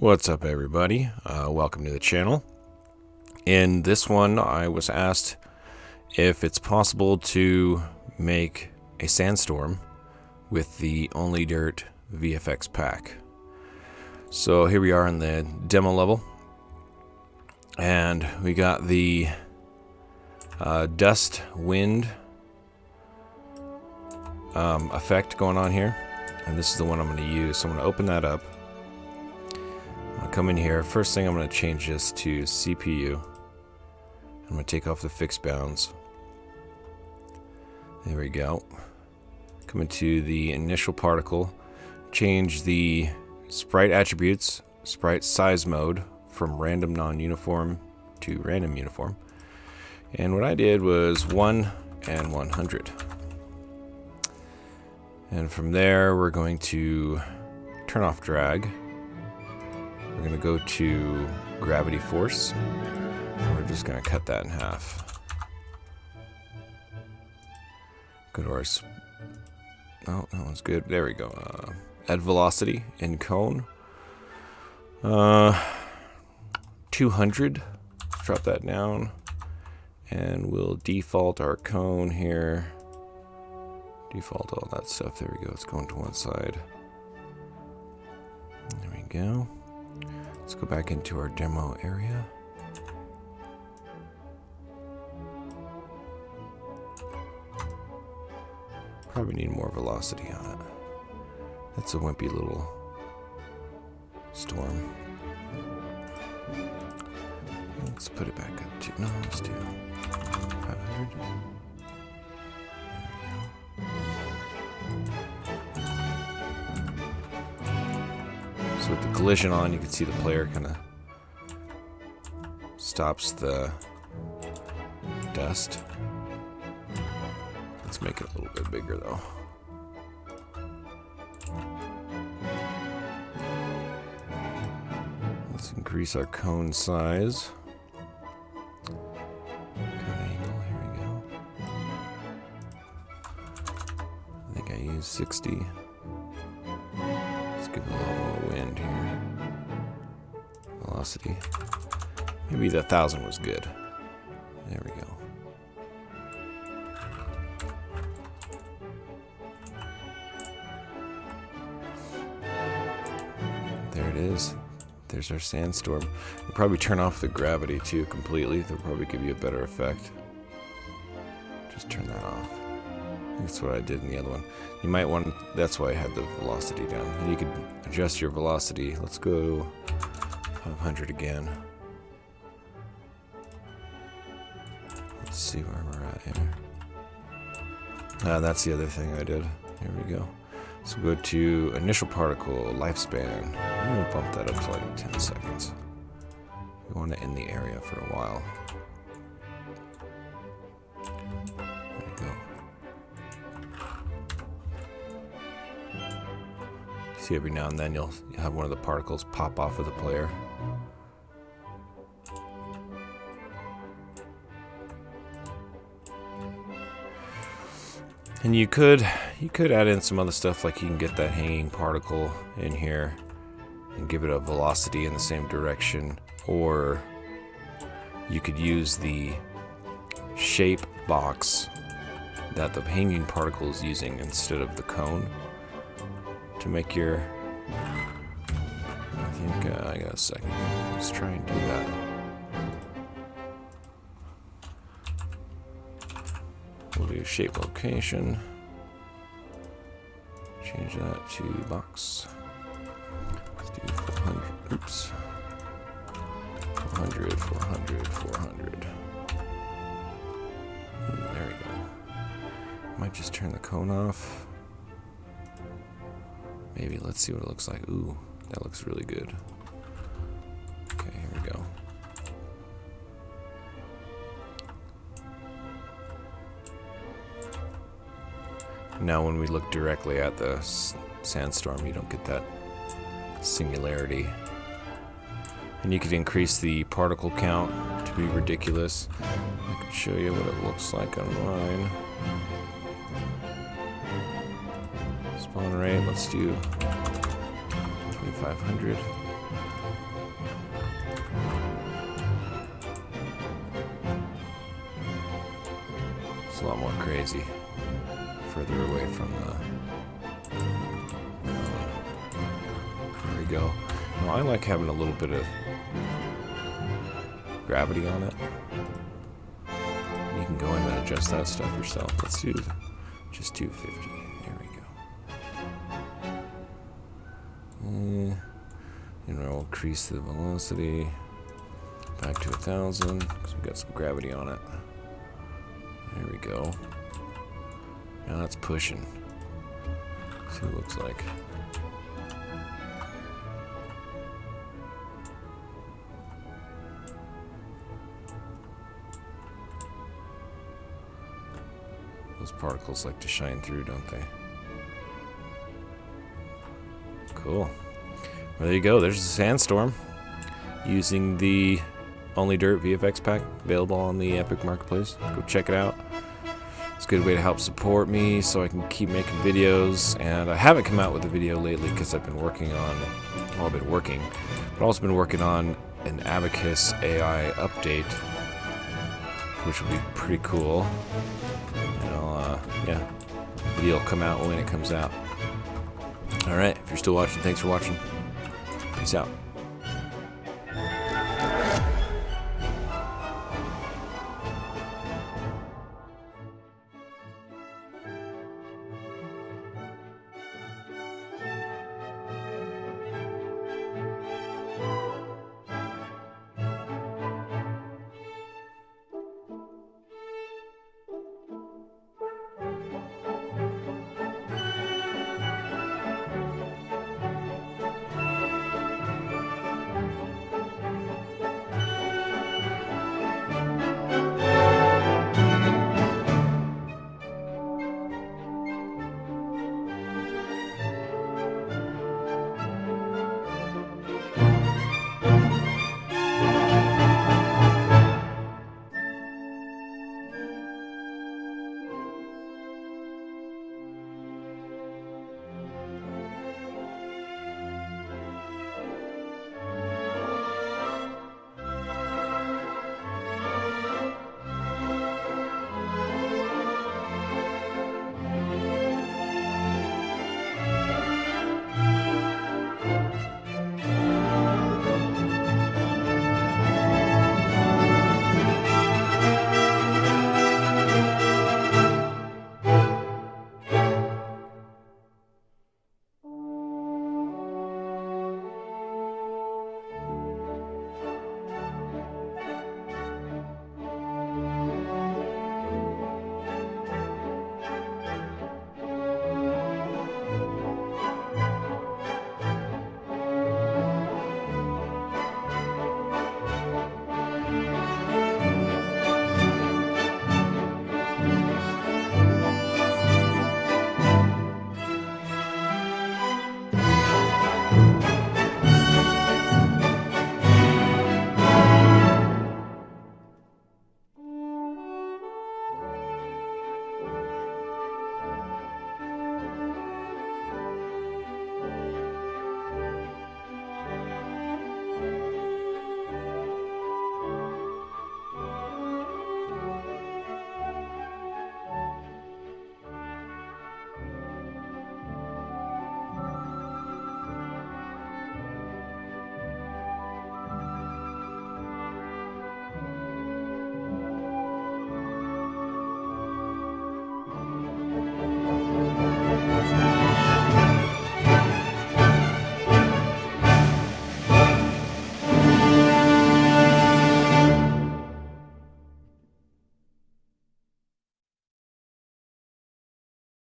What's up, everybody? Welcome to the channel. In this one, I was asked if it's possible to make a Sandstorm with the ONLYDIRT VFX pack. So here we are in the demo level, and we got the dust wind effect going on here, and this is the one I'm going to use. So I'm going to open that up. I'll come in here. First thing, I'm going to change this to CPU. I'm going to take off the fixed bounds. There we go. Come into the initial particle. Change the sprite attributes, sprite size mode from random non-uniform to random uniform. And what I did was 1 and 100. And from there, we're going to turn off drag. We're going to go to gravity force, and we're just going to cut that in half. Go to our... Oh, that one's good. There we go. Add velocity in cone. 200. Drop that down. And we'll default our cone here. Default all that stuff. There we go. It's going to one side. There we go. Let's go back into our demo area. Probably need more velocity on it. That's a wimpy little storm. Let's put it back up to, no, let's do 500. So with the collision on, you can see the player kind of stops the dust. Let's make it a little bit bigger though. Let's increase our cone size. Cone angle, here we go. I think I used 60. Let's give it a little more wind here. Velocity. Maybe the 1,000 was good. There we go. There it is. There's our Sandstorm. We'll probably turn off the gravity too completely. They'll probably give you a better effect. Just turn that off. That's what I did in the other one. You might want to, that's why I had the velocity down. And you could adjust your velocity. Let's go 500 again. Let's see where we're at here. That's the other thing I did. Here we go. So go to initial particle, lifespan. I'm going to bump that up to like 10 seconds. We want it in the area for a while. There we go. See, every now and then you'll have one of the particles pop off of the player. And you could add in some other stuff, like you can get that hanging particle in here and give it a velocity in the same direction, or you could use the shape box that the hanging particle is using instead of the cone to make your... I think I got a second. Let's try and do that. We'll do shape location. Change that to box. Let's do 400. Oops. 400, 400, 400. There we go. Might just turn the cone off. Maybe. Let's see what it looks like. Ooh, that looks really good. Okay, here we go. Now when we look directly at the Sandstorm, you don't get that singularity. And you could increase the particle count to be ridiculous. I could show you what it looks like on mine. Spawn rate, let's do 2500. It's a lot more crazy further away from the... There we go. Now, I like having a little bit of gravity on it. You can go in and adjust that stuff yourself. Let's do just 250. There we go. And we'll increase the velocity back to 1,000 because we've got some gravity on it. There we go. Now that's pushing. See what it looks like. Those particles like to shine through, don't they? Cool. Well, there you go. There's the Sandstorm using the ONLYDIRT VFX pack available on the Epic Marketplace. Go check it out. It's a good way to help support me so I can keep making videos. And I haven't come out with a video lately because I've been working on, well, I've been working, but I've also been working on an Abacus AI update, which will be pretty cool. Yeah, video will come out when it comes out. Alright, if you're still watching, thanks for watching. Peace out.